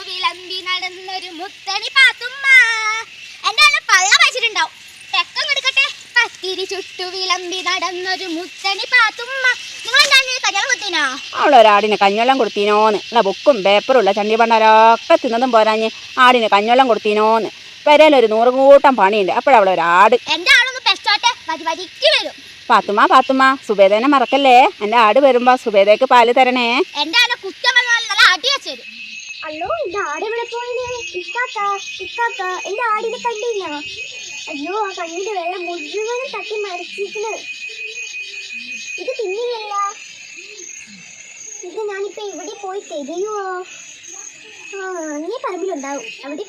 വിളമ്പി നടന്നൊരു മുത്തണി പാത്തുമ്മ. എന്റെ പള്ള കഴിച്ചിട്ടുണ്ടാവും. തെക്കം കൊടുക്കട്ടെ. പത്തിരി ചുട്ടു വിളമ്പി നടന്നൊരു മുത്തണി പാത്തുമ്മ. നിങ്ങൾ എന്താണ് കല്യാണം കൊടുത്തീനോ? അവളൊരാടിന് കഞ്ഞോളം കൊടുത്തീനോന്ന്. അല്ല ബുക്കും പേപ്പറും ഉള്ള ചണ്ടി പണ്ടാരൊക്കെ തിന്നതും പോരാഞ്ഞ് ആടിന് കഞ്ഞോളം കൊടുത്തീനോന്ന്. പെരയിലൊരു 100 കൂട്ടം പണിയുണ്ട്. അപ്പോഴവളൊരാട്. എന്റെ ആളൊന്ന് പെസ്റ്റോട്ടെ, വരിക്ക് വരും. പാത്തുമ്മ സുബേദേനെ മറക്കല്ലേ. എന്റെ ആട് വരുമ്പോ സുബേദയ്ക്ക് പാല് തരണേ. എന്റെ ആളെ കുറ്റം നല്ല അടിയ തരും. അല്ലോ, എന്റെ ആട് ഇവിടെ പോയില്ലേ? എന്റെ ആടിനെ കണ്ടില്ല. അയ്യോ, ആ കണ്ണിന്റെ വെള്ളം മുഴുവനും തട്ടി മരിച്ചിരിക്കുന്നത്. ഇത് തിന്നില്ലല്ല. ഇത് ഞാനിപ്പോ ഇവിടെ പോയി തരുമോ? നീ പറമ്പിലുണ്ടാവും. അവിടെ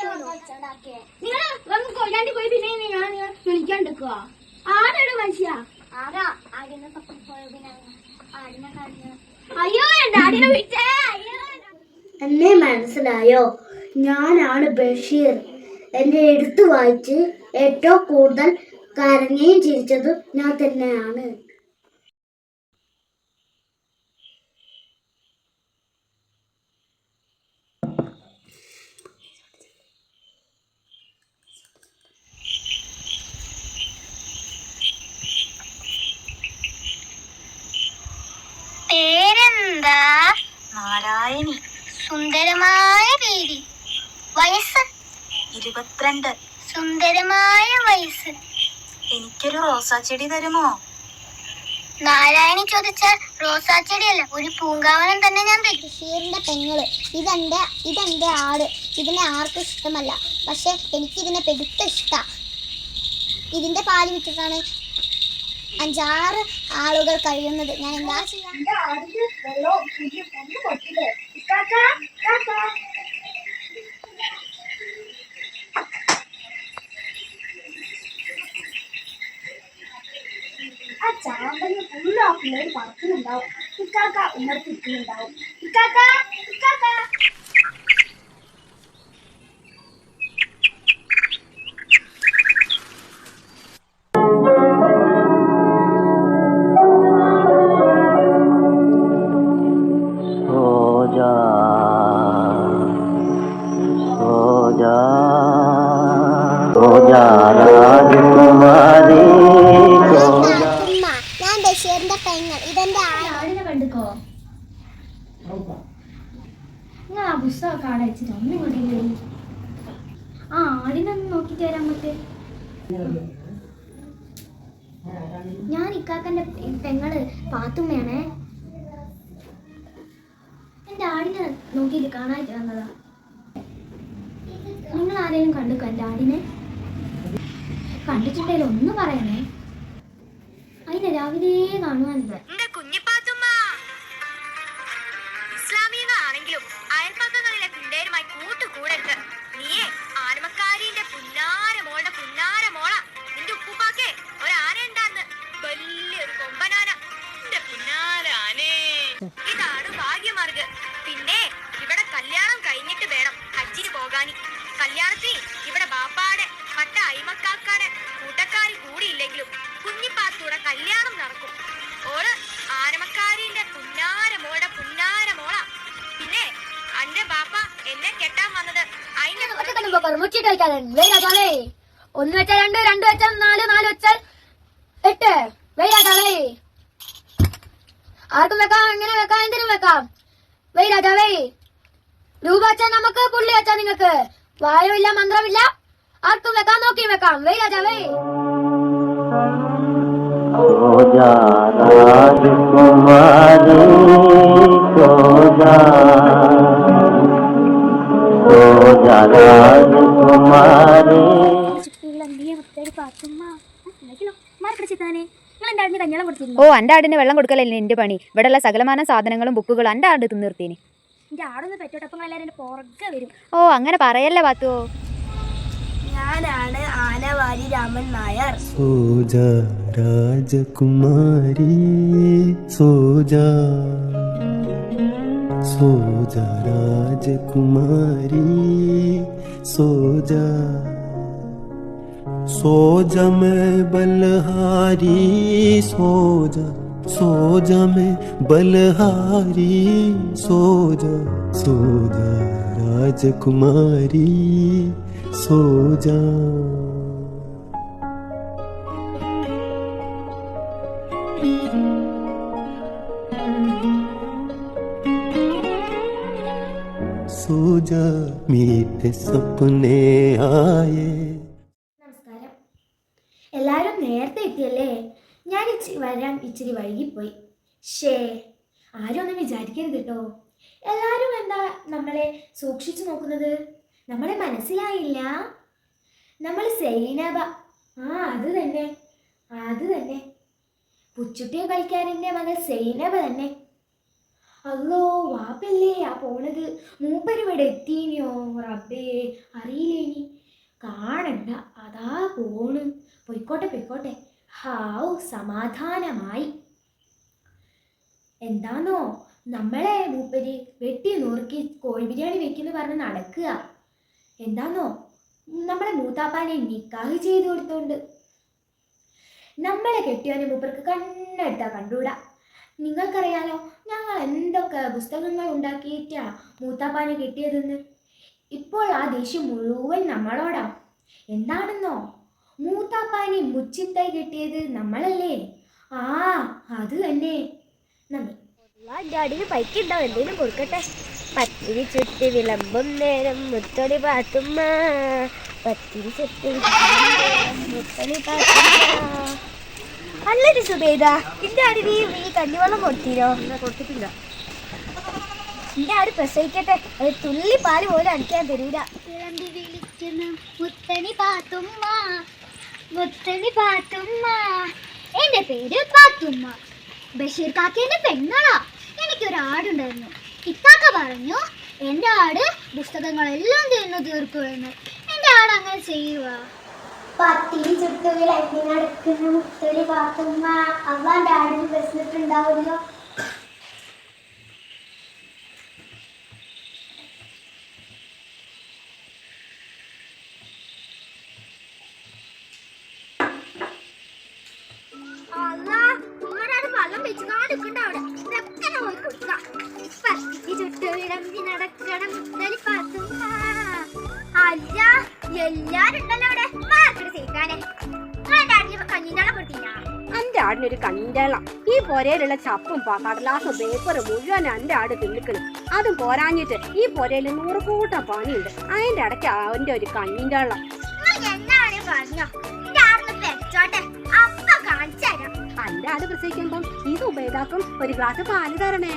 പോയി പിന്നെ ഞാൻ വിളിക്കാണ്ടിരിക്കുക. ആരാണ് മനുഷ്യ? ആരാ ആടിനെ ആടിനെ കളഞ്ഞ? അയ്യോ, എന്റെ ആടിനെ വിളിച്ചേ. എന്നെ മനസ്സിലായോ? ഞാനാണ് ബഷീർ. എന്റെ എഴുത്ത് വായിച്ച് ഏറ്റവും കൂടുതൽ കരഞ്ഞും ചിരിച്ചത് ഞാൻ തന്നെയാണ്. പേരെന്താ? നാരായണി. സുന്ദരമായ പേര്. വയസ്സ്? 22. സുന്ദരമായ വയസ്സ്. എനിക്കൊരു റോസാച്ചെടി തരുമോ? നാരായണി ചോദിച്ചാൽ റോസാച്ചെടിയല്ല, ഒരു പൂങ്കാവനം തന്നെ ഞാൻ തരും. ബഷീറിന്റെ പെങ്ങള്. ഇതെന്റെ ആട്. ഇതിനെ ആർക്കും ഇഷ്ടമല്ല, പക്ഷെ എനിക്കിതിനെ പെടുത്ത ഇഷ്ടാ. ഇതിന്റെ പാല് വിറ്റിട്ടാണ് 5-6 ആളുകൾ കഴിയുന്നത്. ഞാൻ എന്താ ചെയ്യാ? ആ ചാമ്പല് ഫുള്ള് ആ പിള്ളേർ പറക്കുന്നുണ്ടാവും. ഇക്കാക്ക ഉമ്മർത്തിരിക്കുന്നുണ്ടാവും. ഇക്കാക്ക ഞാൻ ബഷീറിന്റെ പെങ്ങൾ. ഇതെന്റെ ആടിനെ കണ്ടുക്കോ. നിങ്ങൾ ആ പുസ്തകമൊക്കെ ആടെ വെച്ചിട്ട് ഒന്നും കൊണ്ടില്ലേ? ആ ആടിനൊന്ന് നോക്കിട്ട് വരാൻ പറ്റേ? ഞാൻ ഇക്കാക്കന്റെ പെങ്ങള് പാത്തുമ്മയാണേ. എന്റെ ആടിനെ നോക്കിയിട്ട് കാണാനായിട്ട് വന്നതാ. നിങ്ങൾ ആരെയും കണ്ടുക്കോ എന്റെ ആടിനെ? കണ്ടിട്ടുണ്ടെങ്കിൽ ഒന്ന് പറയണേ. അതിനെ രാവിലെ കാണുവാനിത്. ഇസ്ലാമികമാണെങ്കിലും അയൽപ്പക്കങ്ങളിലെ പിള്ളേരുമായി കൂട്ടുകൂടരുത്. നീയേ ആനമക്കാരിന്റെ പുന്നാരമോളുടെ പുന്നാരമോള. നിന്റെ ഉപ്പുപ്പാക്കേ ഒരാന ഉണ്ടാന്ന്, വലിയൊരു കൊമ്പനാന. എന്റെ പുന്നാരാനേ, ഇതാണ് ഭാഗ്യമാർഗ്. പിന്നെ ഇവിടെ കല്യാണം കഴിഞ്ഞിട്ട് വേണം ഹജ്ജിന് പോകാൻ. കല്യാണത്തിൽ ഇവിടെ ബാപ്പാടെ മറ്റ അയിമക്കാക്കാടെ കൂട്ടക്കാരി കൂടിയില്ലെങ്കിലും കുഞ്ഞിപ്പാത്തൂടെ കല്യാണം നടക്കും. ഓള് ആനമക്കാരിന്റെ പുന്നാരമോളുടെ പുന്നാരമോള. പിന്നെ അന്റെ ബാപ്പ എന്നെ കെട്ടാൻ വന്നത് അതിന്റെ 1 വെച്ചാൽ 2, 2 വെച്ചാൽ 4, 4 വെച്ചാൽ 8. രാജാവേ, ആർക്കും വെക്കാം, എങ്ങനെ വെക്കാം, എന്തിനും വെക്കാം. രാജാവേ, രൂപ വെച്ചാൽ നമുക്ക്, പുള്ളി വെച്ചാൽ നിങ്ങൾക്ക്. വായുവില്ല, മന്ത്രമില്ല, ആർക്കും വെക്കാം, നോക്കിയും വെക്കാം. രാജാവേ. ഓ, എന്റെ ആടിന് വെള്ളം കൊടുക്കലല്ലേ എന്റെ പണി. ഇവിടെയുള്ള സകലമാന സാധനങ്ങളും ബുക്കുകളും എന്റെ ആട് തിന്നിർത്തീനി. ഓ, അങ്ങനെ പറയല്ലേ പാത്തു. ഞാനാണ് ആനവാരി രാമൻ നായർ. സോജ രാജകുമാരി സോജ രാജകുമാരി സോജ सोजा में बलहारी सोजा में बलहारी सोजा राजकुमारी सो जा सो जा मीठे सपने आए. നമസ്കാരം. എല്ലാവരും നേരത്തെ എത്തിയല്ലേ? ഞാൻ വരാൻ ഇച്ചിരി വൈകിപ്പോയി. ആരും ഒന്നും വിചാരിക്കരുത് കേട്ടോ. എല്ലാവരും എന്താ നമ്മളെ സൂക്ഷിച്ചു നോക്കുന്നത്? നമ്മളെ മനസ്സിലായില്ല? നമ്മൾ സൈനബ. അത് തന്നെ പുച്ചുട്ടിയ കളിക്കാരൻ്റെ മകൾ സൈനബ തന്നെ. അല്ലോ, വാപ്പല്ലേ ആ പോണത്? മൂപ്പര് ഇവിടെ എത്തിയോ? റബ്ബേ, അറിയില്ലേനി. കാണണ്ട, അതാ പോണ്. പൊയ്ക്കോട്ടെ. ഹാവ്, സമാധാനമായി. എന്താണോ നമ്മളെ മൂപ്പര് വെട്ടി നുറുക്കി കോഴി ബിരിയാണി വെക്കുന്നു പറഞ്ഞ് നടക്കുക. എന്താണോ നമ്മളെ മൂത്താപ്പാനെ നിക്കാഹ് ചെയ്ത് കൊടുത്തോണ്ട്. നമ്മളെ കെട്ടിയവനെ മൂപ്പർക്ക് കണ്ണെടുത്താ കണ്ടൂടാ. നിങ്ങൾക്കറിയാലോ ഞങ്ങൾ എന്തൊക്കെ പുസ്തകങ്ങൾ ഉണ്ടാക്കിയിട്ടാ മൂത്താപ്പാനെ കെട്ടിയതെന്ന്. ഇപ്പോൾ ആ ദേഷ്യം മുഴുവൻ നമ്മളോടാ. എന്താണെന്നോ, മൂത്താപ്പാനെ മുച്ചിത്തായി കെട്ടിയത് നമ്മളല്ലേ? അത് തന്നെ. ഡാഡിന് പൈക്കുണ്ടാവും, എന്തെങ്കിലും കൊടുക്കട്ടെ. പത്തിരി ചുറ്റി വിളമ്പും നേരം മുത്തടി പാത്തുമ്മ, പത്തിരി ചുറ്റി മുത്തടി പാത്തുമ്മ. നല്ലൊരു സുബേദ, എന്റെ ആടിന് ഈ കഞ്ഞിവെള്ളം കൊടുത്തീരോ? കൊടുത്തിട്ടില്ല. എന്റെ ആട് പ്രസവിക്കട്ടെ, അത് തുള്ളി പാല് പോലും അടിക്കാൻ തരൂല. വിളമ്പി വിളിക്കുന്ന മുത്തണി പാത്തുമ്മ, മുത്തണി പാത്തുമ്മ. എന്റെ പേര് പാത്തുമ്മ, ബഷീർ കാക്കേന്റെ പെങ്ങളാ. എനിക്കൊരാടുണ്ടായിരുന്നു. ഇക്കാക്ക പറഞ്ഞു എൻ്റെ ആട് പുസ്തകങ്ങളെല്ലാം തിന്നു തീർക്കുമെന്ന്. എൻ്റെ ആട് അങ്ങനെ ചെയ്യുക. പത്തിരി ചുട്ടു വിളക്കി നടക്കുന്ന മുത്തരി പാത്തുമ്മ. അവന്റെ ആടിന് പ്രശ്നത്തിലുണ്ടാവുമല്ലോ. എൻ്റെ ആടിനൊരു കഞ്ഞിവെള്ളം. ഈ പൊരയിലുള്ള ചപ്പും കടലാസും പേപ്പറും മുഴുവൻ എൻ്റെ ആട് തിന്നിക്കണം. അതും പോരാഞ്ഞിട്ട് ഈ പൊരയിൽ 100 കൂട്ടം പണിയുണ്ട്. അതിൻ്റെ ഇടയ്ക്ക് അവൻ്റെ ഒരു കഞ്ഞിവെള്ളം. എൻ്റെ ആട് പ്രസവിക്കുമ്പം ഈ സുബൈദാക്കും ഒരു ഗ്ലാസ് പാല് തരണേ.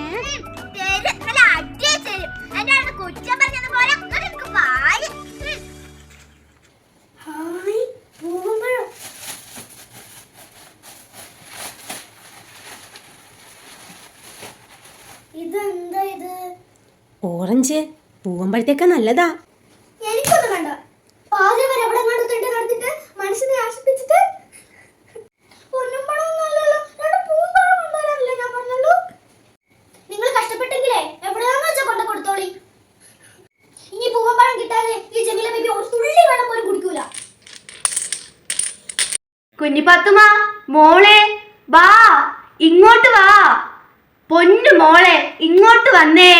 ഇതെന്താ ഇത്? ഓറഞ്ച് പൂവമ്പഴത്തേക്ക് നല്ലതാ. എനിക്കൊന്നും വേണ്ട. പാചകം വരെ എവിടെ നടത്തിട്ട് നടത്തിട്ട് മനുഷ്യനെ ആശിപ്പിച്ചിട്ട് ഒന്നും പണമൊന്നുമല്ലല്ലോ. പൂമ്പഴം കൊണ്ടുവരാനല്ലേ ഞാൻ പറഞ്ഞല്ലോ. നിങ്ങൾ കഷ്ടപ്പെട്ടെങ്കിലേ എവിടെയാണെന്ന് വെച്ചാൽ കൊണ്ട് കൊടുത്തോളി. ഇനി പൂമ്പഴം കിട്ടാതെ ഈ ജമീല ബേബി ഒരു തുള്ളി വെള്ളം പോലും കുടിക്കൂല. കുഞ്ഞിപ്പാത്തുമ്മ, മോളെ വാ, ഇങ്ങോട്ട് വാ. പൊന്നു മോളെ, ഇങ്ങോട്ട് വന്നേ.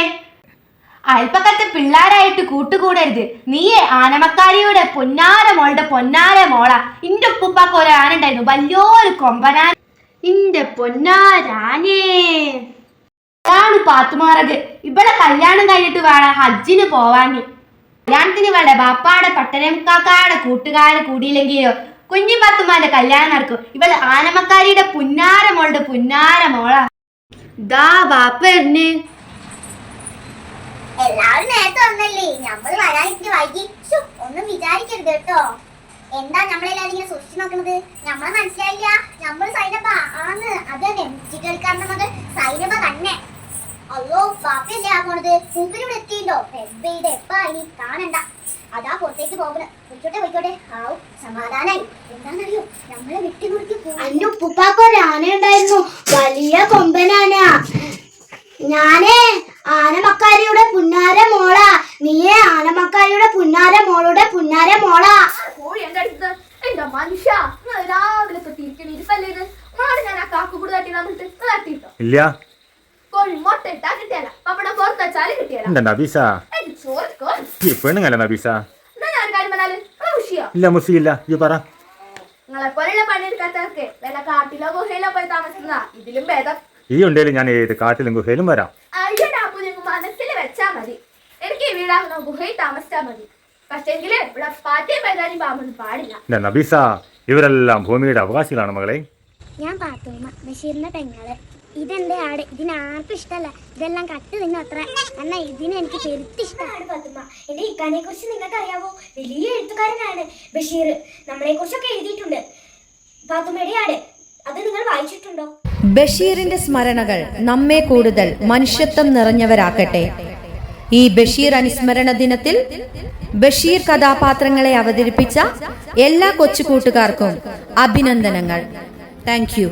അയൽപ്പക്കത്തെ പിള്ളേരായിട്ട് കൂട്ടുകൂടരുത്. നീയേ ആനമക്കാരിയുടെ പൊന്നാര മോളുടെ പൊന്നാര മോള. ഇന്റെ ഉപ്പുപ്പാക്ക് ഒരു ആന ഉണ്ടായിരുന്നു, വലിയൊരു കൊമ്പനാൻ. ഇന്റെ പൊന്നാരാനേ. അതാണ് പാത്തുമാറത്. ഇവിടെ കല്യാണം കഴിഞ്ഞിട്ട് വേണം ഹജ്ജിന് പോവാന്. കല്യാണത്തിന് വേണ്ട ബാപ്പാടെ പട്ടണക്കാക്കാടെ കൂട്ടുകാരെ കൂടിയില്ലെങ്കിലോ കുഞ്ഞിപ്പാത്തുമാരുടെ കല്യാണം നടക്കും. ഇവിടെ ആനമക്കാരിയുടെ പുന്നാര മോളുടെ പുന്നാര മോള. ദാ ബാപ്പ എന്നെ. എല്ലാവരും നേരത്തെ വന്നല്ലേ, നമ്മൾ വരാനിട്ട് വൈകി. ഒന്നും വിചാരിക്കരുത് കേട്ടോ. എന്താ നമ്മളെല്ലാരും ഇങ്ങനെ സൂക്ഷിച്ചു നോക്കുന്നത്? നമ്മളെ മനസ്സിലായില്ല. നമ്മൾ സൈനബ ആന്ന്. അതന്നെ മുച്ചിട്ടളിക്കാരന്റെ മകൾ സൈനബ തന്നെ. അല്ലോ, ബാപ്പയല്ലേ ആ പോണത്? മൂപ്പരിവിടെ എത്തിയില്ലോ. എപ്പാ ഇനി കാണണ്ട. അതാ പുറത്തേക്ക് പോകണം. പോയിക്കോട്ടെ. ആവു, സമാധാനായി. എന്താണെന്നറിയോ, നമ്മളെ വിട്ടുമുറുക്കി പോകും. എന്റെ ഉപ്പുപ്പാക്ക് ഒരു ആന ഉണ്ടായിരുന്നു, വലിയ കൊമ്പനാന. ഞാനേ ആനമക്കാരിയുടെ പുന്നാര മോളാ. നീയേ ആനമക്കാരിയുടെ പുന്നാര മോളുടെ പുന്നാര മോളാ. കോഴി എന്റെ അടുത്ത്. എന്റെ മനുഷ്യ, രാവിലെ തിരിക്കണ ഇരിപ്പല്ലേ ഇത്. നാളെ ഞാൻ ആ കാക്കുകൂട് തട്ടിയിട്ട് തട്ടിട്ടോ. ഇല്ല, കോഴി മുട്ട ഇട്ടാ കിട്ടിയല്ല, പപ്പടം പുറത്തച്ചാലും കിട്ടിയല്ല. എന്താ ചോറ് ഈ പെണ്ണുങ്ങല്ല നബീസ. എന്നാ ഞാൻ ഒരു കാര്യം പറഞ്ഞാല് ഋഷിയോ ഇല്ല മുസിയില്ല, ഈ പറ. നിങ്ങളെ പോലെയുള്ള പണിയെടുക്കാത്തവർക്ക് വല്ല കാട്ടിലോ ഗുഹയിലോ പോയി താമസിക്കുന്ന ഇതിലും ഭേദം. ഈ ഉണ്ടേലും ഞാൻ ഏത് കാട്ടിലും ഗുഹയിലും വരാം. അയ്യടാ നിങ്ങൾ മനസ്സിൽ വെച്ചാ മതി. എനിക്ക് ഈ വീടാകുന്ന ഗുഹയിൽ താമസിച്ചാ മതി. പക്ഷെങ്കില് ഇവിടെ പാറ്റയും പൈതാനും പാമ്പൊന്നും പാടില്ല. ഇല്ല നബീസ, ഇവരെല്ലാം ഭൂമിയുടെ അവകാശികളാണ് മകളെ. ഞാൻ പാത്തുമ്മ, ബഷീറിന്റെ പെങ്ങള്. ഇതെന്റെ ആട്. ഇതിനാർക്കും ഇഷ്ടമല്ല. ഇതെല്ലാം കട്ട് തിന്നും അത്ര. എന്നാ ഇതിന് എനിക്ക് പെരുത്തി ഇഷ്ടമാണ്. പാത്തുമ്മ, എന്റെ ഇക്കാനെ കുറിച്ച് നിങ്ങൾക്ക് അറിയാവോ? വലിയ എഴുത്തുകാരനാണ് ബഷീർ. നമ്മളെ കുറിച്ചൊക്കെ എഴുതിയിട്ടുണ്ട്. പാത്തുമ്മയുടെ ആട് അത് നിങ്ങൾ വായിച്ചിട്ടുണ്ടോ? ബഷീറിന്റെ സ്മരണകൾ നമ്മെ കൂടുതൽ മനുഷ്യത്വം നിറഞ്ഞവരാക്കട്ടെ. ഈ ബഷീർ അനുസ്മരണ ദിനത്തിൽ ബഷീർ കഥാപാത്രങ്ങളെ അവതരിപ്പിച്ച എല്ലാ കൊച്ചുകൂട്ടുകാർക്കും അഭിനന്ദനങ്ങൾ. Thank you.